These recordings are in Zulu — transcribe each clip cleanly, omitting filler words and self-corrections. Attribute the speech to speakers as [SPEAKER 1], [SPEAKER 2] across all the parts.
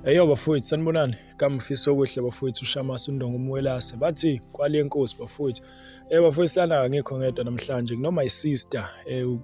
[SPEAKER 1] Eyo bafowethu sanibonani, kamfiso okuhle bafowethu uShamasi uNdongo Umwelase bathi kwale Nkosi bafowethu. Bafowethu lana angekho ngedwa namhlanje kunoma isister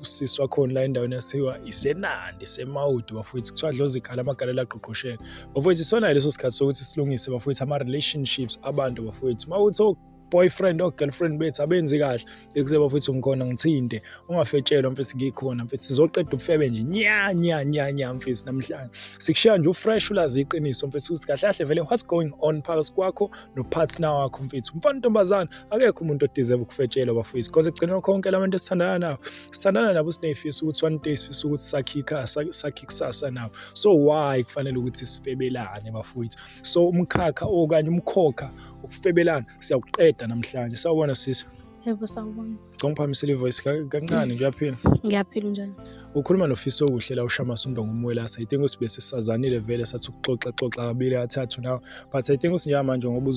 [SPEAKER 1] usisi wakhona la endaweni yasiwa isenandi semawudu bafowethu kuthiwa dlozi ikhala amagalela aqoqoshela. Bafowethu isona leso sikhathi sokuthi silungise bafowethu ama relationships abantu bafowethu. Mawuthi boyfriend or girlfriend bethu abenzi kahle ekuze bafowethu ngikhona ngithinte ungafetshelwa mfethu ngikhona mfethu sizoqeda ubufebe nje nya mfethu namhlanje sikushiya nje ufresh ulazi iqiniso mfethu ukuthi kahle kahle vele what's going on phakathi kwakho nopartner wakho mfethu mfana ntombazana akekho umuntu odeserve ukufetshelwa bafowethu because ekugcineni konke labantu sithandana nabo sineyifisa ukuthi one day sifisa ukuthi sakhe ikusasa nabo so why kufanele ukuthi sifebelane bafowethu so umkhakha okanye umkhokha ukufebelana siyawuqeda namhlanje sawubona sisi.
[SPEAKER 2] Yebo sawubona.
[SPEAKER 1] Ngiphamisela ivoice kancane nje uyaphila.
[SPEAKER 2] Ngiyaphila njalo.
[SPEAKER 1] Ukhuluma nofiso okuhle la uShamasi uNdongo Umwelase. I think usibe sisazanile vele sathi ukuxoxa kabili kathathu now but I think usinjaya manje ngoba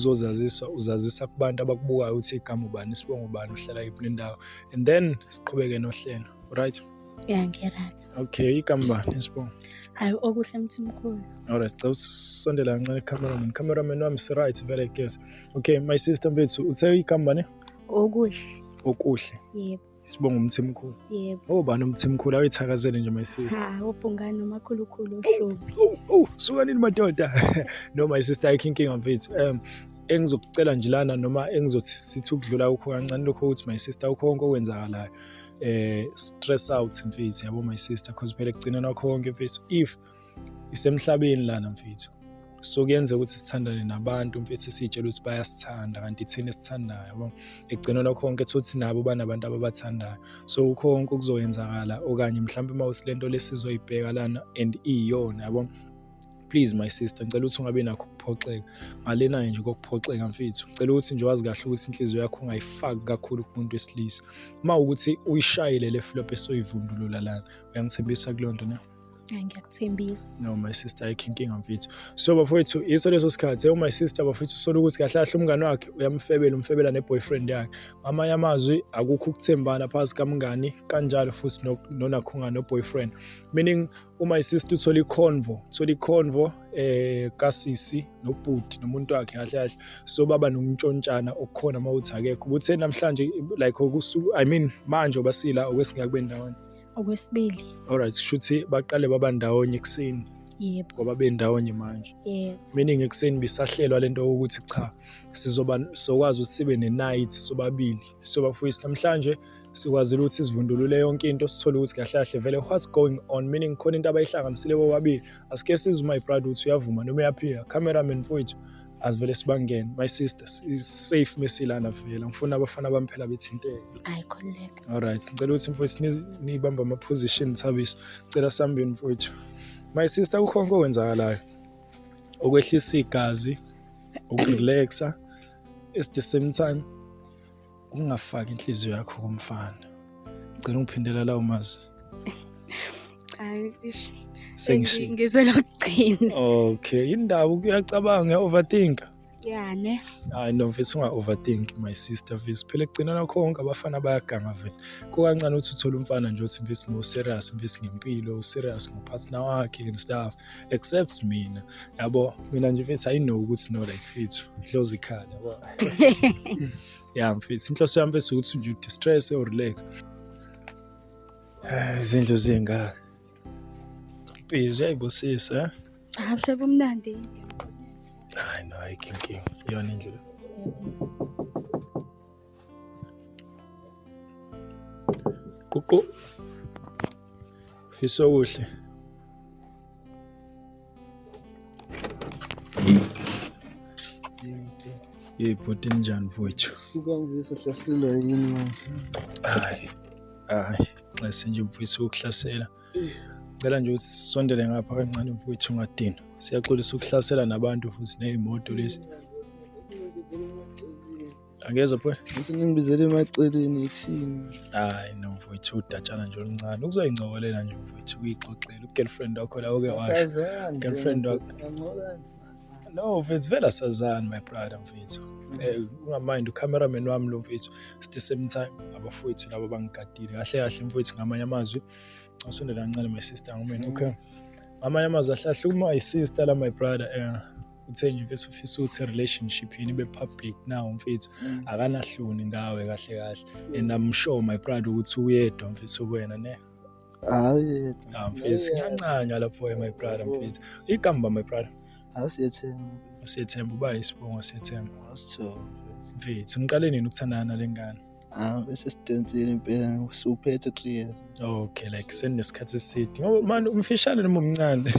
[SPEAKER 1] uzazisa kubantu abakubukayo ukuthi igama ubani isibongo ubani uhlala yiphi nendawo and then siqhubeke nohlelo right.
[SPEAKER 2] Yeah ngiyarathi.
[SPEAKER 1] Okay igama bani isibongo?
[SPEAKER 2] Hayi okuhle Mthimkhulu.
[SPEAKER 1] Alright cela usondela kancane cameraman wami si right vele guys. Okay my sister mfethu uthe igama bani? Okuhle.
[SPEAKER 2] Yebo.
[SPEAKER 1] Isibongo Mthimkhulu.
[SPEAKER 2] Yebo.
[SPEAKER 1] Bani Mthimkhulu awuyithakazele nje my sister.
[SPEAKER 2] Ubhungane nomakhulukhulu ohlobo.
[SPEAKER 1] Suka nini madoda? No my sister ayikhinkinga mfethu. Engizokucela nje lana noma engizothi sithi ukudlula ukho kancane lokho ukuthi my sister ukho konke okwenzakalayo. Stress out mfethu yabo my sister because phela kugcina nakho konke mfethu if isemhlabeni lana mfethu. So kuyenza ukuthi sithandane nabantu mfethu sitshela ukuthi bayasithanda kanti thina sithandayo yabo ekugcina nakho konke thothi nabo banabantu ababathandayo so ukho konke kuzoyenzakala okanye mhlawumbe mawusilento lesizoyibheka lana and iyona yabo please my sister ngicela ukuthi ungabe nakho ukuphoxeka ngalena nje kokuphoxeka mfethu ngicela ukuthi nje wazi kahle ukuthi inhliziyo yakho ungayifaki kakhulu kumuntu wesilisa uma ukuthi uyishayile le flop esoyivundulula lana uyangithembisa kulonto na.
[SPEAKER 2] Ngiyakuthembisa.
[SPEAKER 1] No my sister ayikhinkinga mfethu so bafowethu iso leso sikhathi my sister bafowethu sola ukuthi kahle kahle umngane wakhe umfebela neboyfriend yakhe amanye amazwi akukho ukuthembana phakathi kamngani kanjalo futhi nonakhunga noboyfriend meaning my sister uthola iconvo kasisi nobhuti nomuntu wakhe kahle kahle so baba nomntshontsana okukhona mawuthi akekho ubuthe namhlanje like I mean manje obasila okwesingakube ndawonye
[SPEAKER 2] okwesibili.
[SPEAKER 1] Alright shuthi baqale baba ndawonye ekseni.
[SPEAKER 2] Yebo.
[SPEAKER 1] Ngoba bendawonye manje.
[SPEAKER 2] Yebo.
[SPEAKER 1] Meaning ekseni bisahlelwa lento ukuthi cha sokwazi ukuthi sibe ne-night sobabili. So bafowethu namhlanje sikwazile ukuthi sivundulule yonke into sithole ukuthi kahle kahle vele what's going on meaning khona into abayihlanganisile bobabili asike sizuma ibrother uthi uyavuma noma uyaphika cameraman mfowethu asivele sibangene my sister is safe mesilana vela ngifuna abafana bami phela bethinteke.
[SPEAKER 2] Khuleka.
[SPEAKER 1] Alright ngicela ukuthi mfowethu nibamba ama position thabiso ngicela sambeni mfowethu my sister ukhonke okwenzakalayo okwehlisa igazi ukurelaxa at the same time ungafaki inhliziyo yakho kumfana ngicela ungiphindela la umazi.
[SPEAKER 2] Ngizwe lokugcina.
[SPEAKER 1] Okay indaba uyacabanga overthink.
[SPEAKER 2] Yeah ne.
[SPEAKER 1] Hayi no mfethu unga-overthink my sister mfethu phela ekugcina nakho konke abafana bayaganga vele kukancane ukuthi uthole umfana nje uthi mfethu no-serious mfethu ngempilo u-serious ngopartner wakhe and stuff except mina yabo mina nje mfethu I know ukuthi no like mfethu dlozi ikhala yabo. Yeah mfethu inhloso yami mfethu ukuthi nje distress or relax izindlu zingaka busy ayibosisa
[SPEAKER 2] Sebumnandi.
[SPEAKER 1] Hayi no ayikhinkinga yona indlela. Ququ fiso kuhle. Yebhuti njani mfowethu?
[SPEAKER 3] Suka ngivisa hlaselwa yini manje?
[SPEAKER 1] Hayi ngisenje mfowethu ukuhlasela. Ngicela nje ukuthi sisondele ngapha kancane mfowethu ungadini. Siyaxolisa ukuhlasela nabantu futhi nezimoto lezi. Angezwe phela?
[SPEAKER 3] Ngisengibizele emaceleni ithini?
[SPEAKER 1] Hayi no mfowethu udatshana nje oluncane. Ukuzoyingcokolela nje mfowethu uyixoxela u-girlfriend wakho la oke washo. Girlfriend wakho. No mfowethu vela sazana my brother mfowethu. Ungamind ucameraman wami lo mfowethu. At the same time abafowethu labo bangigadile. Kahle kahle mfowethu ngamanye amazwi. Usondela kancane my sister ngumena okay. amanye amazwi ahlahle uma isister la my brother uthe nje mfethu ufisa ukuthi relationship yini ibe public now mfethu akanahloni ngawe kahle kahle and I'm sure my brother ukuthi uyedwa mfethu kuwena ne
[SPEAKER 3] hayi
[SPEAKER 1] mfethu ngiyancanya lapho my brother mfethu igamba my brother
[SPEAKER 3] asiyethemba
[SPEAKER 1] usethemba uba isibongo sethemba
[SPEAKER 3] asitho
[SPEAKER 1] mfethu niqale nini ukuthandana nalengane
[SPEAKER 3] bese sidensile impela usuphethe 3 years
[SPEAKER 1] okay like senesikhathi eside ngoba manje umfishane noma umncane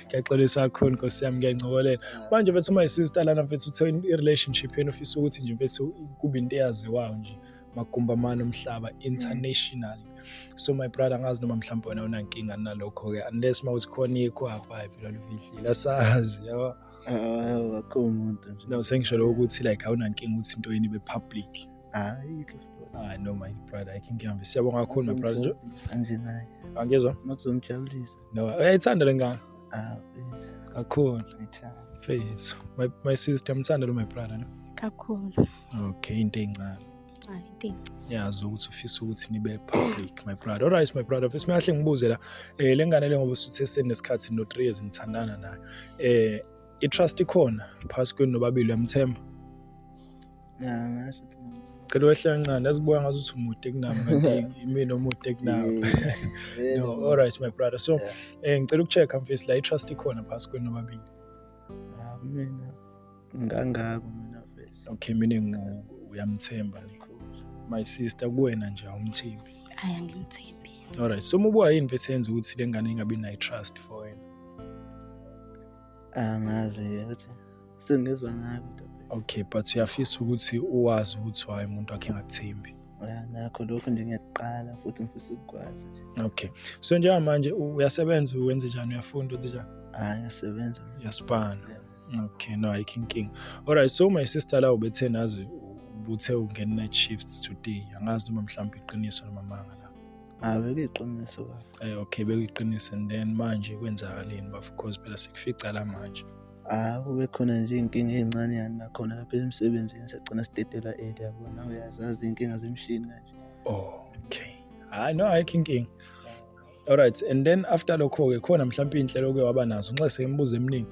[SPEAKER 1] ngiyaxolisa kakhulu Nkosi yami ngiyancokolela manje mfethu uma isister lana mfethu uthe i-relationship yenu ufisa ukuthi nje mfethu kube into eyaziwayo nje magumbamano omhlaba internationally so my brother ngazi noma mhlawumbe wena unankinga nalokho ke unless mawuthi khona ikho apha vela luvidlile asazi yabo
[SPEAKER 3] akho umuntu nje
[SPEAKER 1] no sengisho lokho ukuthi like awunankinga ukuthi into yini ibe public no my brother ngiyamva siyabonga kakhulu my brother nje
[SPEAKER 3] sanje naye
[SPEAKER 1] angizwa
[SPEAKER 3] makuzomjabulisa
[SPEAKER 1] no uyayithanda lengane
[SPEAKER 3] bese
[SPEAKER 1] kakhulu
[SPEAKER 3] ngithanda
[SPEAKER 1] face my sister mthanda lo my brother no
[SPEAKER 2] Kakhulu.
[SPEAKER 1] okay into encane
[SPEAKER 2] Hayi inkinga.
[SPEAKER 1] yazi ukuthi ufisa ukuthi nibe public my brother alright my brother mfethu siyahle ngibuze la lengane le ngoba usuthe senesikhathi no 3 years nithandana nayo I-trust ikhona phakathi kwenu nobabili uyamthemba
[SPEAKER 3] ngasho
[SPEAKER 1] cela wehle kancane yazibuya ngathi uthi umude kunami kanti imini omude kunawe no alright my brother so ngicela ukuchecka mfethu la I-trust ikhona phakathi kwenu nobabili
[SPEAKER 3] mina ngangako mina face
[SPEAKER 1] okay meaning uyamthemba my sister kuwena nje awumthembi
[SPEAKER 2] Hayi angimthembi.
[SPEAKER 1] alright so mubuya yini mfethu yenza ukuthi lengane ingabi nayo trust for wena
[SPEAKER 3] angazi ukuthi sengizwa ngayo
[SPEAKER 1] okay but uyafisa ukuthi uwazi ukuthi waye umuntu wakhe engathembi
[SPEAKER 3] nakho lokho nje ngiyaqala futhi ngifisa ukwazi
[SPEAKER 1] okay so njengamanje uyasebenza uwenze njani uyafunda wenze njani
[SPEAKER 3] ngiyasebenza
[SPEAKER 1] uyaspana okay no ayikho inkinga alright so my sister la ubethe nazi ubuthe ungena night shifts today angazi noma mhlawumbe iqiniso noma manga la
[SPEAKER 3] bekuyiqiniso
[SPEAKER 1] okay bekuyiqiniso and then manje kwenzakaleni of course phela sikufica la manje
[SPEAKER 3] kube khona nje inkinga ezincane yani nakhona lapha emsebenzini sicina sidedela yabona uyazazi inkinga zemshini kanje
[SPEAKER 1] okay no ayikho inkinga alright and then after lokho ke khona mhlawumbe inhlelo ke waba nazo nxa sengimbuza eminingi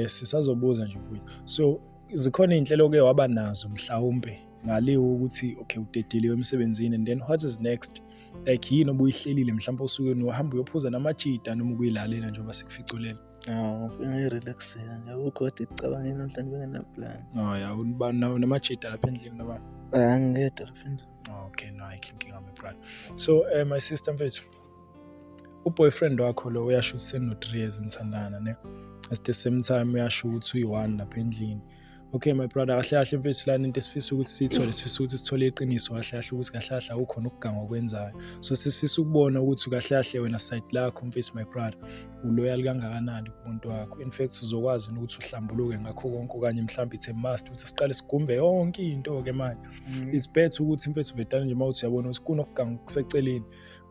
[SPEAKER 1] sisazobuza nje futhi so zikhona inhlelo ke waba nazo mhlawumbe ngaliwo ukuthi okay udedeliwe emsebenzini and then what is next like yini obuyihlelile mhlawumbe usuke nohamba uyophuza namajida noma ukuyilalela njengoba sikuficulela
[SPEAKER 3] ngifuna irelaxela nje akukho icabanga namhlanje bengena plan
[SPEAKER 1] ya unibana namajida lapha endlini noma
[SPEAKER 3] angiyedwa friend
[SPEAKER 1] okay no I can my brother so my sister mfethu uboyfriend wakho lo uyasho ukuthi seno 3 years nithandana ne at the same time uyasho ukuthi uyi1 lapha endlini okay my brother kahle kahle mfethu lana into esifisa ukuthi sifisa ukuthi sithole iqiniso kahle kahle ukuthi kahle kahle akukhona ukuganga okwenzayo so sifisa ukubona ukuthi kahle kahle wena side lakho mfethu my brother uloyal kangakanani kumuntu wakho in fact uzokwazi ukuthi uhlambuluke ngakho konke okanye mhlawumbe it's a must ukuthi siqale sigumbe yonke into ke manje it's better ukuthi mfethu vetane nje mawuthi uyabona ukuthi kunokuganga kuseceleni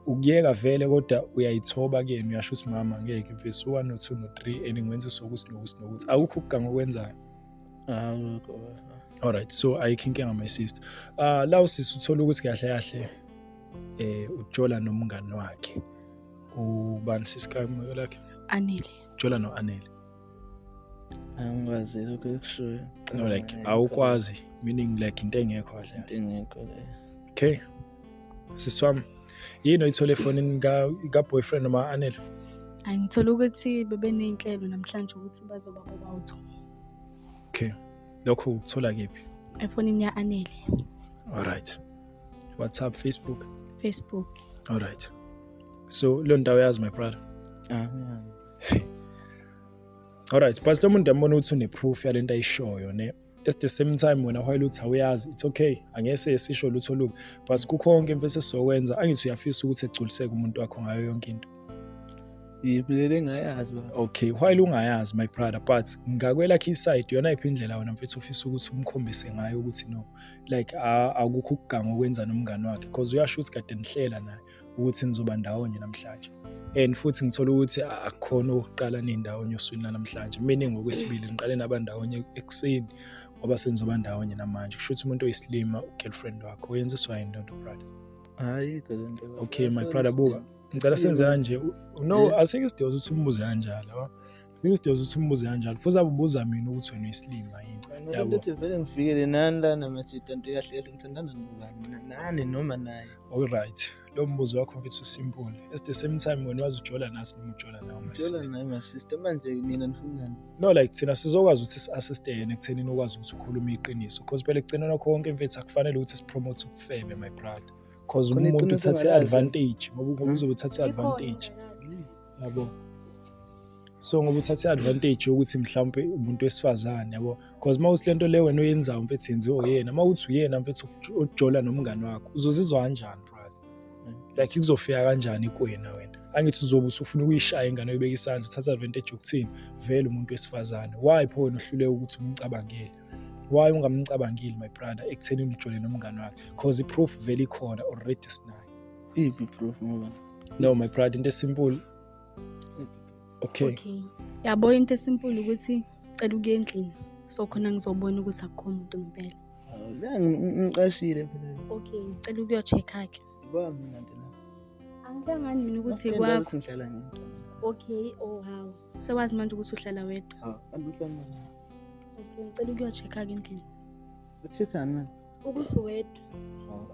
[SPEAKER 1] ukuyeka vele kodwa uyayithoba kuyena uyasho ukuthi mama ngeke mfethu 1 no 2 no 3 eningwenza sokuthi nokuthi akukho ukuganga okwenzayo alright so ayikho inkinga my sister la usisi uthola ukuthi kahle kahle uJola nomngane wakhe ubani sisikhathi lakhe
[SPEAKER 2] Anele.
[SPEAKER 1] Jola no Anele
[SPEAKER 3] angikwazi lokho ekushoyo
[SPEAKER 1] no like awukwazi meaning like into engekho kahle
[SPEAKER 3] into engekho
[SPEAKER 1] okay siswami yini oyithole efonini ka boyfriend noma Anele
[SPEAKER 2] Angithola ukuthi bebe nezinhlelo namhlanje ukuthi bazoba bobawutho.
[SPEAKER 1] okay lokho ukuthola kephi
[SPEAKER 2] Efonini ya Anele.
[SPEAKER 1] alright WhatsApp Facebook alright so lo ndawo yazi my brother alright but lo muntu yambona ukuthi une proof yalento ayishoyo ne at the same time wena while uthi awuyazi it's okay angese sisho lutho lubi but kukho konke mfethu sokwenza angithi uyafisa ukuthi egculiseke umuntu wakho ngayo yonke into
[SPEAKER 3] yibulele ngayazi ba
[SPEAKER 1] okay while ungayazi my brother but ngakwelakhe iside yona iphi indlela wena mfethu ufisa ukuthi umkhombise ngayo ukuthi no like akukho ukuganga okwenza nomngane wakhe because uyasho ukuthi kade nihlela naye ukuthi nizoba ndawonye namhlanje and futhi ngithola ukuthi akukhona ukuqala nendawonye uswini namhlanje meaning ngokwesibili niqale nabandawonye ekseni ngoba senizoba ndawonye namanje kusho ukuthi umuntu oyislima ugirlfriend wakho uyenziswa yini lento brother
[SPEAKER 3] hayi kalento
[SPEAKER 1] okay my brother buka ngicela senze kanje no asike isidingo ukuthi umbuze kanjalo yabo asike isidingo ukuthi umbuze kanjalo futhi abubuza mina ukuthi wena uyisilima yini
[SPEAKER 3] yabo ukuthi vele ngifikele nani lana majita nto kahle kahle ngithandana nobani nani noma naye
[SPEAKER 1] all right lo mbuzo wakho mfethu usimple at the same time wena wazi ujola nasi noma ujola nawo my sister
[SPEAKER 3] ujola naye my sister manje nina nifunani
[SPEAKER 1] no like thina sizokwazi ukuthi si-assist yena ekuthenini ukwazi ukuthi ukhulume iqiniso because phela ekugcineni konke mfethu akufanele ukuthi sipromote ubufebe my brother because umuntu uthathe advantage ngoba uzobe uthathe advantage yabo so ngoba uthathe advantage ukuthi mhlawumbe umuntu wesifazane yabo because mawusilento le wena oyenzayo mfethu yenziwe yena mawuthi uyena mfethu ujola nomngani wakho uzozizwa kanjani brother like kuzofika kanjani kuwena wena angithi uzobe usufuna ukuyishaya ingane oyibeka isandla uthatha advantage yokuthini vele umuntu wesifazane why pho wena uhluleke ukuthi umcabangele why ungamcabangeli my brother ekuthenini ujole nomngani wakhe because iproof vele ikhona already sinayo
[SPEAKER 3] ipi proof ngoba
[SPEAKER 1] no my brother into simple okay
[SPEAKER 2] yabo into esimple ukuthi cela ukuye endlini so khona ngizobona ukuthi akukho umuntu ngempela
[SPEAKER 3] la ngiqashile phela
[SPEAKER 2] okay ngicela ukuyo-check-a ke
[SPEAKER 3] bami nanti la
[SPEAKER 2] angiyangani mina ukuthi kwakho
[SPEAKER 3] ngihlala ngento
[SPEAKER 2] okay oh how sewazi manje ukuthi uhlala wedwa
[SPEAKER 3] angihlala
[SPEAKER 2] okay ngicela ukuyo-check-a ke endlini
[SPEAKER 3] ucheckani manje
[SPEAKER 2] ukuthi wedwa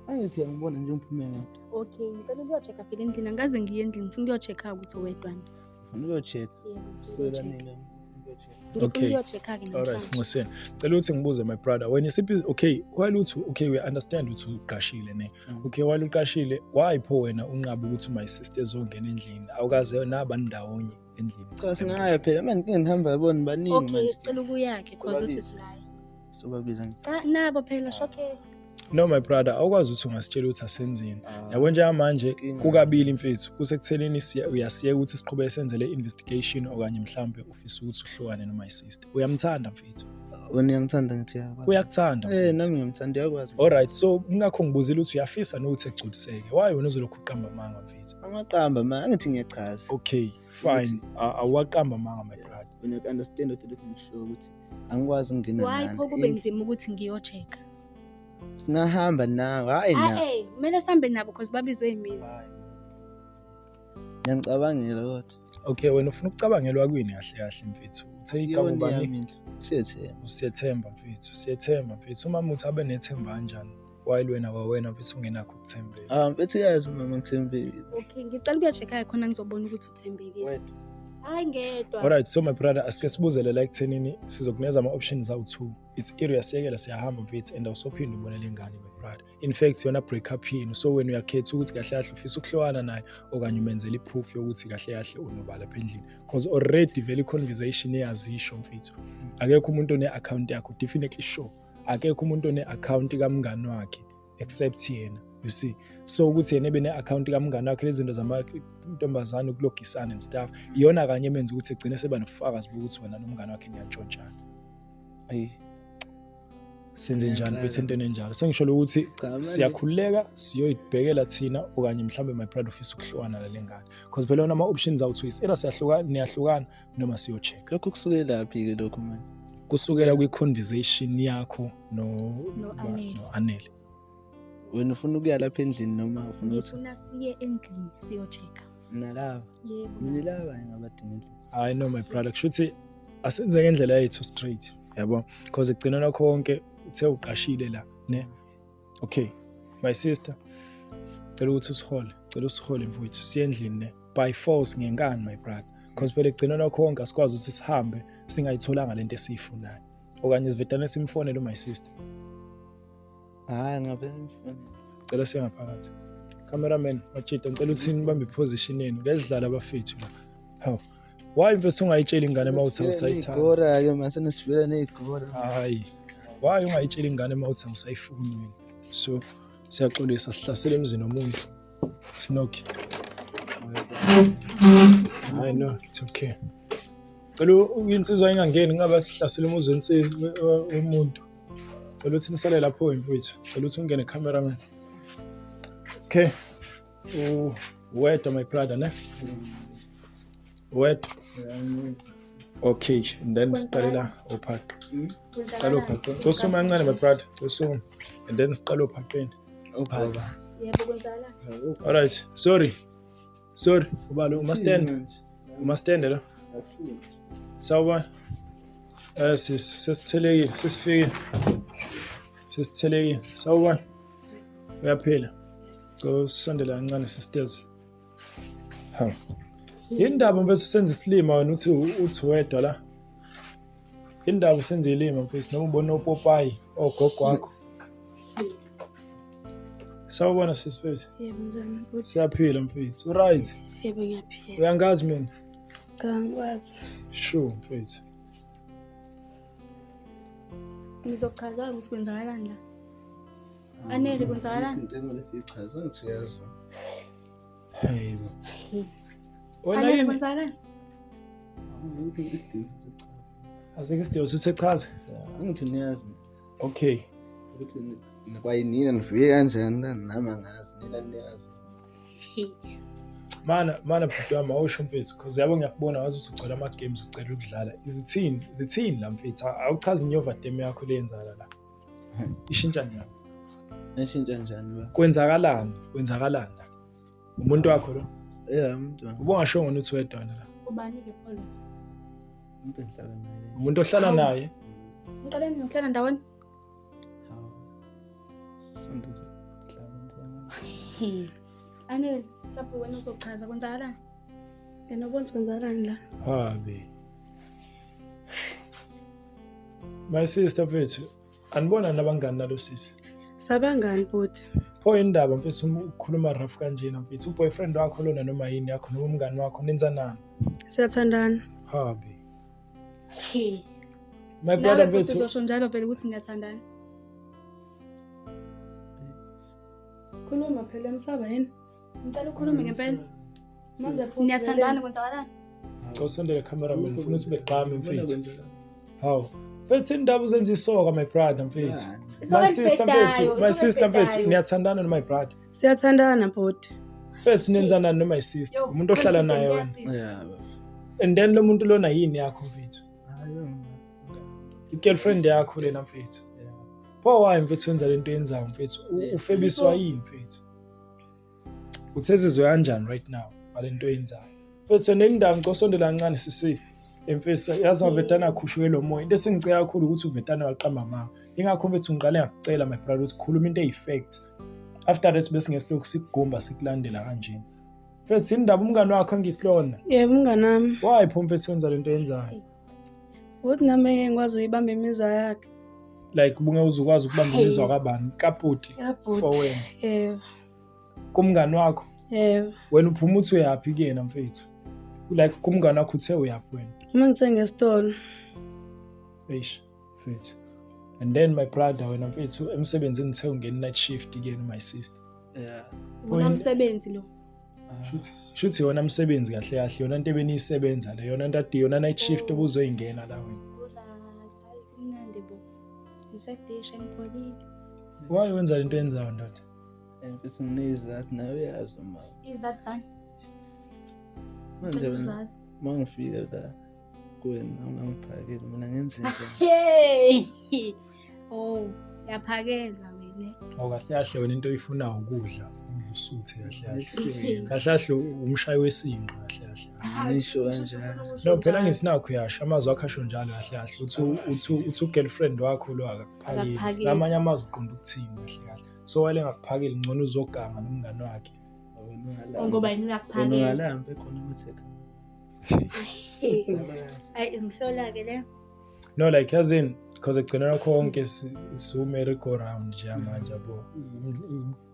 [SPEAKER 3] angithi angibona nje umphumela
[SPEAKER 2] okay ngicela ukuyo-check-a phela endlini angaze ngiye endlini ngifuna ukuyo-check-a ukuthi wedwana
[SPEAKER 3] uyocheck
[SPEAKER 1] okay alright ngoseni cela ukuthi ngibuze my brother when isiphi okay while uthi okay we understand ukuthi uqashile ne okay while uqashile why pho wena unqaba ukuthi my sister ezongena endlini awukaze nabani ndawonye endlini
[SPEAKER 3] cha singayo phela manje ngihamba yabona baningi
[SPEAKER 2] okay
[SPEAKER 3] manje
[SPEAKER 2] sicela ukuyakhe because uthi silayo
[SPEAKER 3] sobabiza ngithi
[SPEAKER 2] nabo phela showcase
[SPEAKER 1] no my brother awukwazi ukuthi ungasitshela ukuthi asenzeni yabo njengamanje kukabili mfethu kusekutheleni uyasiyeka ukuthi siqhubeke senze le investigation okanye mhlambe ufisa ukuthi uhlukane no my sister uyamthanda mfethu
[SPEAKER 3] wena uyangithanda ngithi yakwazi
[SPEAKER 1] uyakuthanda
[SPEAKER 3] nami ngiyamthanda yakwazi
[SPEAKER 1] all right so ngakho ngibuzile ukuthi uyafisa nokuthi egculiseke why wena uzolokhu uqamba amanga mfethu
[SPEAKER 3] amaqamba ma angithi ngiyachaza
[SPEAKER 1] okay fine awaqamba amanga my brother
[SPEAKER 3] wena understand ukuthi lokhu ngisho ukuthi angikwazi ukungena
[SPEAKER 2] nani why pho kube nzima ukuthi ngiyo-check
[SPEAKER 3] singahamba nawe hayi na
[SPEAKER 2] kumele sihambe nabo because babizwe yimina
[SPEAKER 3] ngiyacabangela kodwa
[SPEAKER 1] okay wena ufuna ukucabangelwa kwini kahle kahle mfethu uthe igama bani usiyethemba mfethu umama uthi abe nethemba kanjani while wena kwawena mfethu ungenakho ukuthembeka
[SPEAKER 3] mfethu yazi umama ngithembile
[SPEAKER 2] okay ngicela ukuyo-check-a khona ngizobona ukuthi uthembekile hayi ngedwa
[SPEAKER 1] all right so my brother asike sibuzele la ekuthenini sizokunikeza ama-options awu-2 it's area siyekela siyahamba mfethu and awusophinde ubonele ingane my brother in fact yona break up yini so wena uyakhetha ukuthi kahle kahle ufisa ukuhlukana naye okanye umenzele iproof yokuthi kahle kahle unobala lapha endlini because already vele i-conversation iyazisho mfethu akekho umuntu one-account yakho definitely sure akekho umuntu one-account kamngani wakhe except yena you see so ukuthi yena ebe ne-account kamngani wakhe lezi zinto zamantombazane ukulogisana and stuff iyona kanye emenza ukuthi egcine seba nobufakazi bokuthi wena nomngani wakhe niyantshontshana senze njani futhi into enenjalo sengisho ukuthi siyakhululeka siyoyibhekela thina okanye mhlambe my brother ufisa ukuhlukana nale ngane because phela yona ama-options awu-2 either niyahlukana noma siyo-check
[SPEAKER 3] lokho kusukela laphi-ke lokho manje
[SPEAKER 1] kusukela kwi-conversation yakho no-Anele
[SPEAKER 3] wena ufuna ukuya lapha endlini noma ufuna ukuthi
[SPEAKER 2] ngifuna siye endlini siyo-check-a
[SPEAKER 3] nalaba mina laba ngingabadinga endlini
[SPEAKER 1] hayi no my brother kushuthi asenze ngendlela yethu straight yabo because ekugcineni konke uthe uqashile la ne okay my sister cela ukuthi usihole mfowethu siye endlini ne by force ngenkani my brother because phela ekugcineni konke asikwazi ukuthi sihambe singayitholanga lento esiyifunayo okanye sivedane simfonele my sister
[SPEAKER 3] ngavele ngifuna
[SPEAKER 1] cela singaphakathi cameraman Machita ngicela ukuthi nibambe iposition yenu ngedlala abafethu la hawu why mfethu ungayitshela ingane mawuthi awusayithanda
[SPEAKER 3] igora ke mase nesifela negora
[SPEAKER 1] hayi why ungayitshela ingane mawuthi awusayifuni wena so siyaxolisa sihlasele emzini womuntu sinoki hayi no it's okay cela insizwa ingangeni ngabe sihlasele umuzi wensizwa umuntu cela ukuthi nisale lapho mfethu cela ukuthi ungene cameraman okay wedwa my brother ne wedwa okay and then siqalela uphaqe siqala uphaqe cosuma kancane my brother cosuma and then siqala uphaqeni
[SPEAKER 3] uphaqe
[SPEAKER 2] yebo kwenzala
[SPEAKER 1] all right sorry Sorry, ubalo uma stand la. Sawubona. Sesithelekile, sesithelekile. Sawubona. Uyaphila. Ngosondela kancane sisters. Ha. Indaba mfethu senze isilima wena uthi wedwa la. Indaba usenze ilima mfethu noma ubona opopayi ogogo wakho. Sawubona sisifethu.
[SPEAKER 2] Yebo njani bhuti?
[SPEAKER 1] Siyaphila mfethu. Right.
[SPEAKER 2] Yebo ngiyaphila.
[SPEAKER 1] Uyangazi mina?
[SPEAKER 2] Cha ngikwazi.
[SPEAKER 1] Sure mfethu.
[SPEAKER 2] Ngizochaza ukuthi kwenzakalani la. Anele kwenzakalani?
[SPEAKER 3] Into ekumele siyichaze ngithi uyazwa.
[SPEAKER 1] Hayibo.
[SPEAKER 2] Anele kwenzakalani?
[SPEAKER 3] Ngikho isidingo sichaza.
[SPEAKER 1] Asike isidingo sisechaza.
[SPEAKER 3] Angithi niyazi
[SPEAKER 1] Okay.
[SPEAKER 3] ukuthi kwayinina nifike kanjani la nami angazi nina niyazi.
[SPEAKER 1] Mana bhuti wami awusho mfethu because yabo ngiyakubona wazi ukuthi ugcwala ama games ucela ukudlala. Izithini la mfethu awuchazi inyoverdam yakho leyenzala la. Ishintsha njani?
[SPEAKER 3] Eshintsha njani ba?
[SPEAKER 1] Kwenzakalani la? Umuntu wakho lo?
[SPEAKER 3] Yeah, umuntu.
[SPEAKER 1] Ubongasho ngokuthi wedwana la.
[SPEAKER 2] Ubani ke pholo?
[SPEAKER 3] Umuntu enhlala naye.
[SPEAKER 1] Umuntu ohlala naye.
[SPEAKER 2] Ngiqale ngihlala ndawoni. Anele, mhlawumbe wena uzochaza kwenzakalani? Yena ubona ukuthi kwenzakalani la?
[SPEAKER 1] Habi. My sister mfethu, anibona nabangani nalo sisi.
[SPEAKER 2] Sabangani bhuti?
[SPEAKER 1] Pho indaba mfethu ukukhuluma rough kanjena mfethu. Uboyfriend wakho lona noma yini yakho noma umngani wakho nenza nani?
[SPEAKER 2] Siyathandana.
[SPEAKER 1] Habi.
[SPEAKER 2] Hey.
[SPEAKER 1] My brother mfethu.
[SPEAKER 2] Uzosho njalo vele ukuthi ngiyathandana. Khuluma phela emsaba yini? Ngicela ukhulume ngempela. Manje futhi ngiyathandana kwenzakalani?
[SPEAKER 1] Usondele cameraman ufuna ukuthi beqhame mfethu. Haw. Mfethu indaba uzenza isoka my brother mfethu. My sister mfethu niyathandana no my brother.
[SPEAKER 2] Siyathandana bhuti.
[SPEAKER 1] Mfethu nenza nani no my sister? Umuntu ohlala naye wena.
[SPEAKER 3] Yeah.
[SPEAKER 1] And then lo muntu lona yini yakho mfethu? I-girlfriend yakho lena mfethu. Pho why mfethu wenza lento yenzayo mfethu? Ufebiswa yini mfethu? Uthezizwe kanjani right now balento yenzayo? Mfethu nendaba ngicosondela kancane sisi. Emfisa yazi avetana akhushuke lo moya. Into esengicela kakhulu ukuthi uvetana waqamba mama. Ingakho mfethu ngiqale ngakucela my brother ukuthi khuluma into eyifact. After that bese ngesilokhu sikugomba sikulandela kanjeni. Mfethu indaba umngani wakho ngisilona.
[SPEAKER 2] Yebo umngani nami.
[SPEAKER 1] Why pho mfethu wenza lento yenzayo?
[SPEAKER 2] Uthi nami ngeke ngikwazi uyibamba imizwa yakhe.
[SPEAKER 1] Like bunge uzukwazi ukubamba imizwa kabani kaputi for wena.
[SPEAKER 2] Yebo.
[SPEAKER 1] Kumngani wakho?
[SPEAKER 2] Yebo.
[SPEAKER 1] Wena uphuma uthi uyapi kuyena mfethu? Like kumngani wakho uthe uyapi wena?
[SPEAKER 2] Uma ngithenga esitolo.
[SPEAKER 1] Eish, mfethu. And then my brother wena mfethu emsebenzini ngithe ungena night shift again my sister.
[SPEAKER 3] Yeah.
[SPEAKER 2] Unamsebenzi lo.
[SPEAKER 1] Shuthi yona umsebenzi kahle kahle yona into ebeniyisebenza le yona into yona night shift obuzoyingena la wena.
[SPEAKER 2] Kumnandi bo. Ngisedisha ngipholile.
[SPEAKER 1] Why wenza lento yenzayo ndoda?
[SPEAKER 3] Mfethu nginezathi nawe uyazi mama.
[SPEAKER 2] Izathi sani?
[SPEAKER 3] Manje mangifika la kuwena ungangiphakeli mina ngenze njani?
[SPEAKER 2] Hey. Oh, yaphakela wena.
[SPEAKER 1] Kahle kahle wena into oyifunayo ukudla, usuthe kahle kahle. Kahle kahle umshayi wesinqa kahle kahle.
[SPEAKER 3] Ngisho kanjalo.
[SPEAKER 1] No phela ngisinakho yasho amazwi akho asho njalo kahle kahle uthi girlfriend wakho lo akakuphakeli. Namanye amazwi uqonda ukuthini kahle kahle. So wale ngakuphakeli ngcono uzoganga nomngani wakhe.
[SPEAKER 2] Ngoba yini uyakuphakela?
[SPEAKER 3] Ungalambe khona amatheka.
[SPEAKER 2] Ay mhlola ke le.
[SPEAKER 1] No like yazini because egcina konke siwumere go round nje manje yabo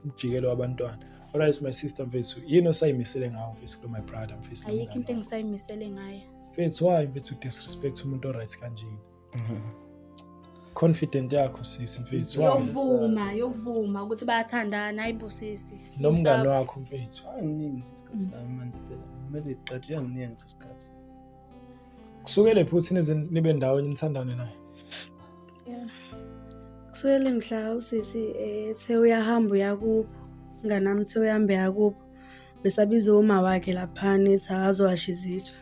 [SPEAKER 1] umjikelo wabantwana. Alright my sister mfethu yini osayimisele ngawo mfethu lo my brother mfethu.
[SPEAKER 2] Ayikho into engisayimisele ngayo.
[SPEAKER 1] Mfethu why mfethu disrespect umuntu oright kanjeni? Confident yakho sisi mfethu.
[SPEAKER 2] Yokuvuma ukuthi bayathandana ayibusisi.
[SPEAKER 1] Nomngani wakho mfethu.
[SPEAKER 3] Anginingi isikhathi sami manje phela. Kumele iqathi yanginingi isikhathi.
[SPEAKER 1] Kusukele futhi nibe ndawonye nithandane naye.
[SPEAKER 2] Yeah. Kusukele mhla usisi ethe uyahamba uyakubo. Nganami ethe uyahamba yakubo. Besabiza uma wakhe lapha ethi azowasha izitsha.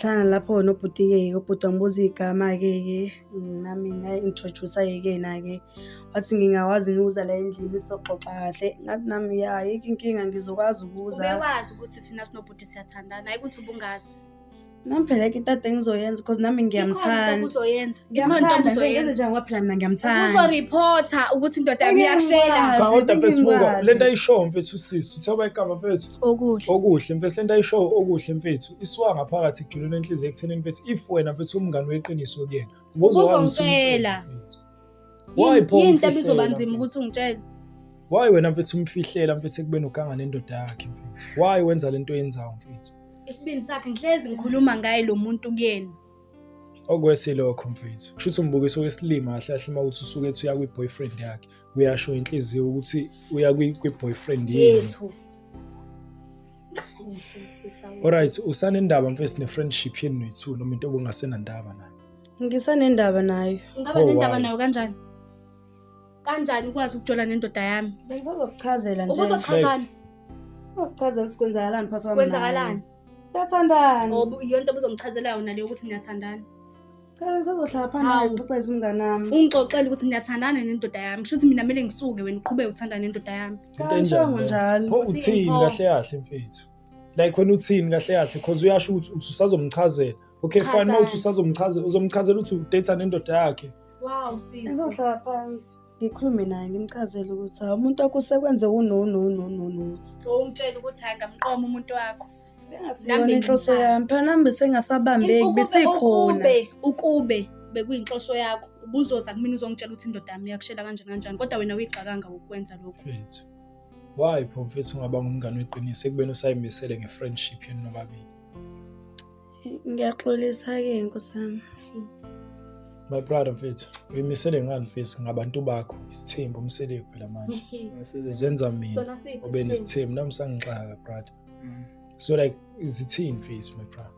[SPEAKER 2] Hlala lapho nobhuti-ke, ubhuti wangibuza igama-ke nami nga-introduce-ke yena-ke. Wathi ngingawazi ukuza la endlini sizoxoxa kahle. Ngathi nami ya ayikho inkinga ngizokwazi ukuza.
[SPEAKER 4] Ubewazi ukuthi thina sinobhuti siyathandana, hayi ukuthi ubungazi.
[SPEAKER 2] Nami phela into ade ngizoyenza because nami ngiyamthanda.
[SPEAKER 4] Ikhona uzoyenza.
[SPEAKER 2] Ngiyamthanda njengoba phela mina ngiyamthanda.
[SPEAKER 4] Uzoreporta ukuthi indoda yami iyakushela.
[SPEAKER 1] Cha kodwa mfethu buka lento ayishow mfethu usisi uthe bayigama mfethu
[SPEAKER 4] Okuhle.
[SPEAKER 1] okuhle mfethu lento ayishow okuhle mfethu isuka ngaphakathi kujuleni enhliziyo ekuthenini mfethu if wena mfethu umngani weqiniso kuyena
[SPEAKER 4] Uzongitshela.
[SPEAKER 1] why pho
[SPEAKER 4] Yini into ebizobanzima ukuthi ungitshele?
[SPEAKER 1] why wena mfethu umfihlela mfethu ekubeni uganga nendoda yakhe mfethu why wenza lento oyenzayo mfethu
[SPEAKER 4] Isibindi sakhe ngihlezi ngikhuluma ngaye lo muntu kuyena.
[SPEAKER 1] okwesilokho mfethu kusho ukuthi umbukiso wesilima kahle kahle mawuthi usuke ethi uya kwi-boyfriend yakhe uyasho inhliziyo ukuthi uya kwi-boyfriend
[SPEAKER 4] Yethu.
[SPEAKER 1] alright usanendaba mfethu ne-friendship yenu noyi-two noma into obungasenandaba nayo
[SPEAKER 2] Ngisanendaba nayo.
[SPEAKER 4] Ngaba nendaba nayo kanjani? Kanjani ukwazi ukujola nendoda yami?
[SPEAKER 2] Bengisazokuchazela nje.
[SPEAKER 4] Ubuzochazana.
[SPEAKER 2] Ukuchazela ukuthi kwenzakalani phakathi kwami.
[SPEAKER 4] Kwenzakalani?
[SPEAKER 2] Siyathandana.
[SPEAKER 4] Iyo nto obuzongichazela yona leyo ukuthi niyathandana.
[SPEAKER 2] Cha ngisazohlala phansi naye uxoxele umngane wami.
[SPEAKER 4] Ungixoxela ukuthi niyathandana nendoda yami. Kusho ukuthi mina kumele ngisuke wena uqhubeke uthanda nendoda yami.
[SPEAKER 2] Kanjalo njalo.
[SPEAKER 1] pho uthini kahle kahle mfethu like wena uthini kahle kahle because uyasho ukuthi usazomchazela okay fine mawuthi usazomchazela uzomchazela ukuthi udate nendoda yakhe
[SPEAKER 4] Wow sisi.
[SPEAKER 2] Ngizohlala phansi. Ngikhulume naye ngimchazele ukuthi umuntu akusekwenze no.
[SPEAKER 4] Ungitshela ukuthi hayi ngamqoma umuntu wakho.
[SPEAKER 2] Bengasiyona inhloso yami. Phela nami sengasabambeki besikhona.
[SPEAKER 4] Ukube bekuyinhloso yakho ubuzoza kumina uzongitshela ukuthi indoda yami iyakushela kanjani kodwa wena uyixakanga ukwenza lokho.
[SPEAKER 1] mfethu why pho mfethu ungaba ngumngane weqiniso ekubeni usayimisele nge-friendship yenu nobabili
[SPEAKER 2] Ngiyaxolisa-ke nkosami.
[SPEAKER 1] my brother mfethu uyimisele ngani mfethu ngabantu bakho isithembu umsele phela manje uzenza mina
[SPEAKER 4] Sona siphi
[SPEAKER 1] ube
[SPEAKER 4] isithembu?
[SPEAKER 1] nesithembu nami sangixaka brother so like izithini mfethu my brother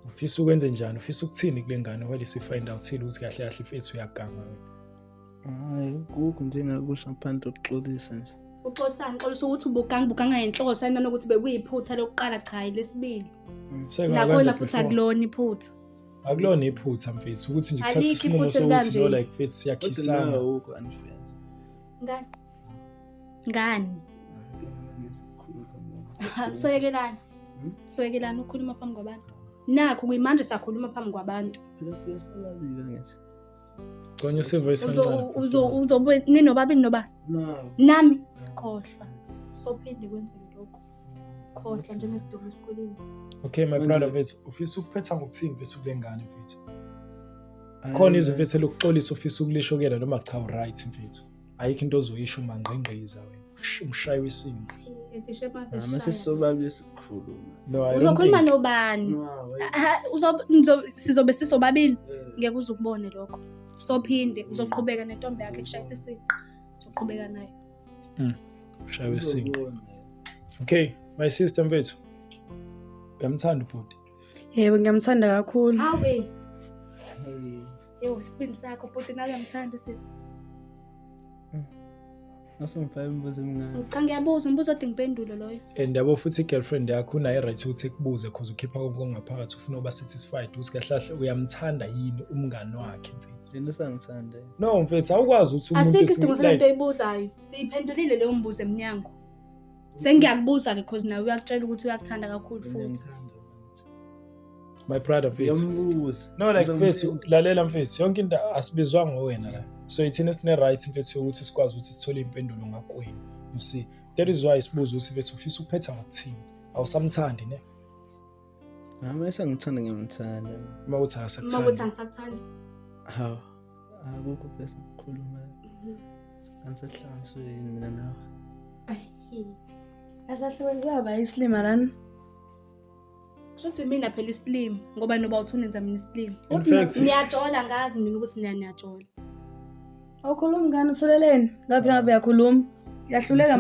[SPEAKER 1] ufisa ukwenze njani ufisa ukuthini kule ngane while si-find out thile ukuthi kahle kahle mfethu uyaganga wena
[SPEAKER 3] Hayi ukukho nje ngakusho ngaphandle kokuxolisa nje.
[SPEAKER 4] Uxolisana xolisa ukuthi ubuganga ngenhloso ayina nokuthi bekuyiphutha lokuqala cha lesibili. Nakhona futhi akulona iphutha.
[SPEAKER 1] akulona iphutha mfethu ukuthi nje kuthatha
[SPEAKER 4] Alikho
[SPEAKER 1] isinqumo
[SPEAKER 4] iphutha
[SPEAKER 1] sokuthi no
[SPEAKER 4] elikanje.
[SPEAKER 1] like mfethu siyakhisana
[SPEAKER 3] ukho unfair.
[SPEAKER 4] Ngani? Soyekelana. Soyekelana ukukhuluma phambi kwabantu. Nakho kuyimanje sakhuluma phambi kwabantu.
[SPEAKER 3] Phela siyasababili ngithi.
[SPEAKER 1] konye usevoice kancane
[SPEAKER 4] Uzobe ninobabili noba
[SPEAKER 3] No.
[SPEAKER 4] nami khohlwa. Sophinde kwenzeke lokho. Khohlwa njengesidumo esikoleni.
[SPEAKER 1] okay my brother mfethu ufisa ukuphetha ngokuthini mfethu kule ngane mfethu khona izwi mfethu lokuxolisa ufisa ukulisho kuyena noma cha right mfethu ayikho into ozoyisho mangqengqiza wena umshayi wesinqi
[SPEAKER 3] Mase sobabili sikhuluma.
[SPEAKER 1] no I don't
[SPEAKER 4] Uzokhuluma
[SPEAKER 1] think
[SPEAKER 4] nobani? Sizobe sisobabili ngeke uzukubone lokho. Sophinde uzoqhubeka nentombi yakhe kushayisa isiqi. Uzoqhubeka naye.
[SPEAKER 1] umshayi wesinqi okay my sister mfethu uyamthanda ubhuti
[SPEAKER 2] Yebo ngiyamthanda kakhulu.
[SPEAKER 4] Hawe. Yo isibindi sakho futhi nawe uyamthanda sisi.
[SPEAKER 3] Nasongifaka imbuzo emncane.
[SPEAKER 4] Cha ngiyabuza umbuzo odinga impendulo loyo.
[SPEAKER 1] and yabo futhi i-girlfriend yakho unayo right ukuthi ekubuze because ukhipha kongaphakathi ufuna uba satisfied ukuthi kahle kahle uyamthanda yini umngane wakhe mfethu
[SPEAKER 3] Mina sangithanda.
[SPEAKER 1] no mfethu awukwazi ukuthi umuntu
[SPEAKER 4] Asikho isidingo
[SPEAKER 1] like
[SPEAKER 4] salento oyibuzayo. Siyiphendulile leyo mbuzo emnyango. Sengiyakubuza ke because nawe uyakutshela ukuthi uyakuthanda kakhulu futhi.
[SPEAKER 1] my brother mfethu
[SPEAKER 3] Yambuza.
[SPEAKER 1] no like mfethu lalela mfethu yonke into asibizwanga wena la so ithina sine right mfethu ukuthi sikwazi ukuthi sithole impendulo ngakwenu you see that is why sibuza ukuthi mfethu ufisa ukuphetha ngokuthini awusamthandi ne
[SPEAKER 3] Mama sangithanda ngimthanda.
[SPEAKER 1] mawuthi
[SPEAKER 4] Uma
[SPEAKER 1] asakuthandi
[SPEAKER 4] ukuthi angisakuthandi.
[SPEAKER 3] Hawu. Akukho bese ukukhuluma. Angisahlanganisweni mina nawe.
[SPEAKER 4] Ayi.
[SPEAKER 2] Akahle wenzaba islima lana.
[SPEAKER 4] Shothi mina phela islim ngoba noba uthunenza mina islim.
[SPEAKER 1] In fact-
[SPEAKER 4] Niyajola ngazi mina ukuthi niyajola.
[SPEAKER 2] Awukhulumi ngani Soleleni? Ngabe ngabe yakhuluma? Yahluleka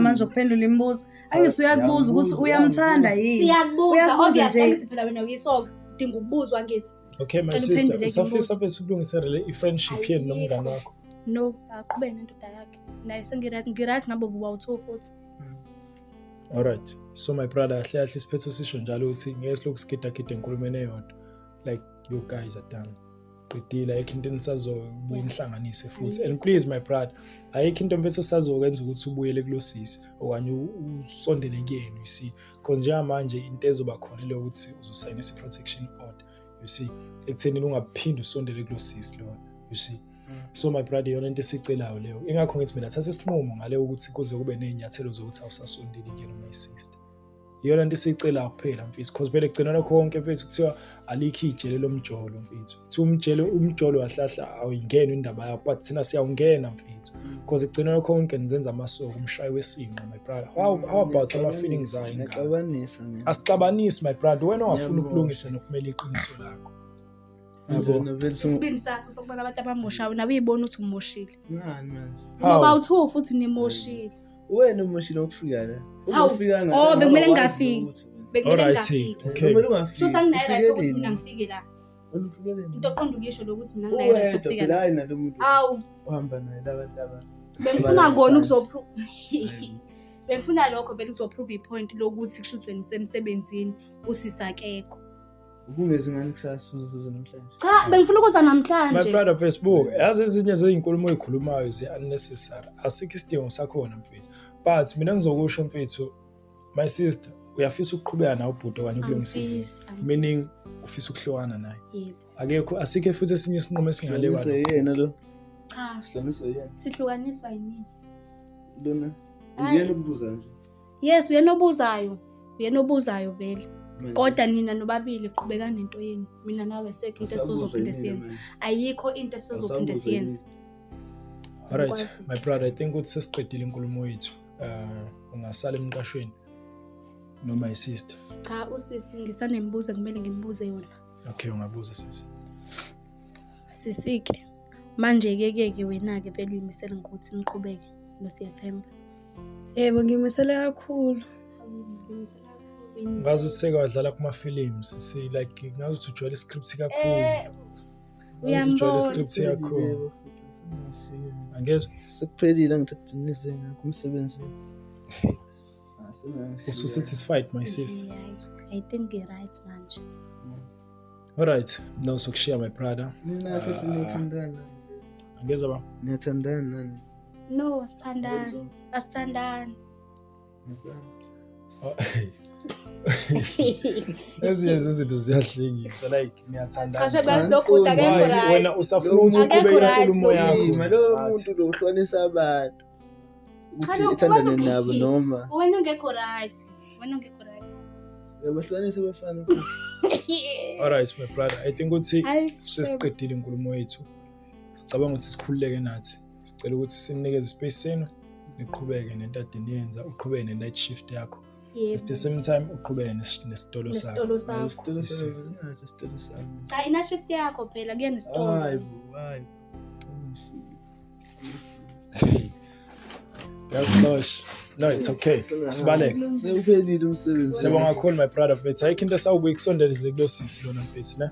[SPEAKER 2] manje ukuphendula imibuzo. Angisuyakubuza ukuthi uyamthanda yini?
[SPEAKER 4] Siyakubuza
[SPEAKER 2] Uyakubuza
[SPEAKER 4] obviously
[SPEAKER 2] nje.
[SPEAKER 4] angithi phela wena uyisoka. Udinga ukubuzwa ngithi.
[SPEAKER 1] okay my
[SPEAKER 4] Cela
[SPEAKER 1] sister
[SPEAKER 4] uphendule
[SPEAKER 1] usafisa
[SPEAKER 4] imibuzo.
[SPEAKER 1] mfethu ukulungisela i-friendship yenu nomngane wakho
[SPEAKER 4] No, aqhubeke nendoda yakhe. Naye sengirathi ngabo buba u2 futhi.
[SPEAKER 1] Alright, so my brother, kahle isiphetho sisho njalo ukuthi ngeke silokhu sigida enkulumeni eyodwa. Like you guys are done. Qedile ayikho into enisazobuye nihlanganise futhi. And please my brother, ayikho into mfethu osazokwenza ukuthi ubuyele kulosisi okanye usondele kuyena, you see. Because njengamanje into ezoba khona ile ukuthi uzosayina i-protection order, you see. Ekuthenini ungaphindi usondele kulosisi lona, you see. So my brother, yona into esicelayo leyo. Ingakho ngithi mina thatha isinqumo ngale ukuthi kuze kube nezinyathelo zokuthi awusasondeli kuyena my sister. Yona into esicelayo kuphela mfethu, because phela kugcinana konke mfethu kuthiwa alikho ijele lomjolo mfethu. Kuthi umjolo wahlahla awuyingeni indaba yakho, but thina siyawungena mfethu. Because kugcinana konke nizenza amasoko umshayi wesinqa my brother. How about ama feelings ayi ngaka? Asicabanisi my brother, wena ongafuna ukulungisa nokumela iqiniso lakho.
[SPEAKER 4] Isibindi sakho sokubona abantu abamoshayo nawe uyibona ukuthi umoshile. Ngoba uthu futhi nimoshile.
[SPEAKER 3] Wena umoshile ukufika la.
[SPEAKER 4] Ufika ngathi bekumele ngingafiki. Bekumele ngingafiki.
[SPEAKER 3] Kumele ungafiki.
[SPEAKER 4] Sho sanginayo ukuthi mina ngifike la.
[SPEAKER 3] Ufike la.
[SPEAKER 4] Into oqonda ukuyisho lokuthi mina nginayo ukufika la.
[SPEAKER 3] Hayi nalo muntu.
[SPEAKER 4] Awu.
[SPEAKER 3] Uhamba naye labantu.
[SPEAKER 4] Bengifuna kona ukuzoprove. Bengifuna lokho vele ukuzoprove ipoint lokuthi kushuthwe emsebenzini usisakekho.
[SPEAKER 3] Ukungezingane kusasuza namhlanje.
[SPEAKER 4] Cha, bengifuna ukuza namhlanje.
[SPEAKER 1] My brother Facebook, yazi ezinye zezinkulumo ezikhulumayo ze-unnecessary. Asikho isidingo sakhona mfethu. But mina ngizokusho mfethu, my sister, uyafisa ukuqhubeka nawe ubhuti okanye ukulungisa izinto. Meaning ufisa ukuhlukana naye.
[SPEAKER 4] Yebo.
[SPEAKER 1] Akekho asikho futhi esinye isinqumo esingale kwalo.
[SPEAKER 3] Yena lo.
[SPEAKER 4] Cha.
[SPEAKER 3] Sihlanganiswa yena.
[SPEAKER 4] Sihlukaniswa yini?
[SPEAKER 3] Lona. Uyena ubuza nje.
[SPEAKER 4] Yes, uyena obuzayo. Uyena obuzayo vele. Kodwa nina nobabili qhubeka nento yenu. Mina nawe sekho into esizophinda siyenze. Ayikho into esizophinda siyenze.
[SPEAKER 1] Alright, my brother, I think ukuthi sesiqedile inkulumo yethu. Ungasala emqashweni no my sister.
[SPEAKER 4] Cha, usisi ngisanembuzo kumele ngimbuze yona.
[SPEAKER 1] Okay, ungabuza sisi.
[SPEAKER 4] Sisike. Manje ke wena ke vele uyimisela ukuthi niqhubeke noSiyathemba.
[SPEAKER 2] Yebo, ngimisele kakhulu.
[SPEAKER 1] Ngazi ukuthi seke wadlala kuma films, like ngazi ukuthi ujwayele iscript kakhulu. Ujwayele iscript kakhulu. Angezwe?
[SPEAKER 3] Sekuphelile ngithathinise kumsebenzi.
[SPEAKER 1] Ususatisfied my sister.
[SPEAKER 4] I think you're right manje.
[SPEAKER 1] Alright, no sokushare my brother.
[SPEAKER 3] Mina sesithandana.
[SPEAKER 1] Angezwe ba?
[SPEAKER 3] Niyathandana nani?
[SPEAKER 4] No, asithandana.
[SPEAKER 1] Ezinye izinto ziyahlekisa like niyathandana.
[SPEAKER 4] Cha bazi lokhu akekho right.
[SPEAKER 1] Wena usafuna ukuthi uqhubeke inkulumo yakho.
[SPEAKER 3] Lo muntu lo uhlukanisa abantu. Ukuthi ithandane nabo noma.
[SPEAKER 4] Wena ungekho right.
[SPEAKER 3] Yabahlukanisa bafana.
[SPEAKER 1] Alright my brother, I think ukuthi sesiqedile inkulumo yethu. Sicabanga ukuthi sikhululeke nathi. Sicela ukuthi sinikeze space senu niqhubeke nento adiniyenza, uqhubeke ne-night shift yakho. At the same time uqhubeke nesitolo sakho.
[SPEAKER 3] Isitolo sami.
[SPEAKER 4] Cha, ina shift yakho phela kuye nesitolo.
[SPEAKER 3] Hayi.
[SPEAKER 1] Yazosh. No, it's okay. Sibaleke.
[SPEAKER 3] Sewuphelile umsebenzi.
[SPEAKER 1] Siyabonga kakhulu my brother mfethu. Ayikho into esawubuye kusondeleze kulosisi lona mfethu, ne?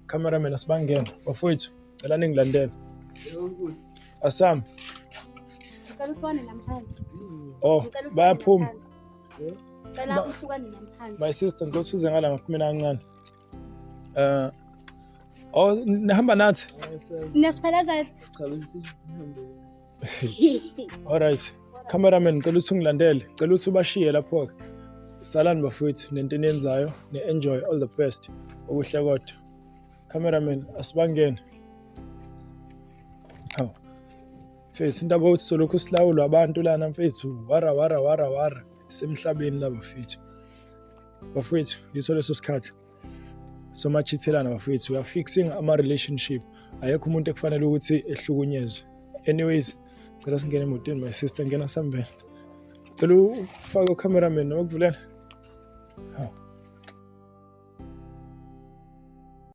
[SPEAKER 1] Cameraman asibangena. Bafowethu, cela ningilandele. Asam.
[SPEAKER 4] Ngicela ufane namhlanje.
[SPEAKER 1] Oh, bayaphuma.
[SPEAKER 4] Cela uhlukane namhlanje.
[SPEAKER 1] My sister ngizothi uze ngala ngaphumela kancane. Nihamba nathi?
[SPEAKER 4] Niyasipheleza.
[SPEAKER 3] Cha besihambe.
[SPEAKER 1] Alright. Cameraman ngicela ukuthi ungilandele. Ngicela ukuthi ubashiye lapho ke. Salani bafowethu nento eniyenzayo. Ne-enjoy all the best. Okuhle kodwa. Cameraman asibangene. Haw. Mfethu indaba ukuthi solokhu silawulwa abantu lana mfethu. Wara. Semhlabeni la bafethu. Bafethu, yiso leso sikhathi. So machithelana bafethu, we are fixing ama relationship. Ayekho umuntu ekufanele ukuthi ehlukunyezwe. Anyways, ngicela singene emotweni my sister ngena sambeni. Ngicela ufake ucameraman noma kuvulela. Haw.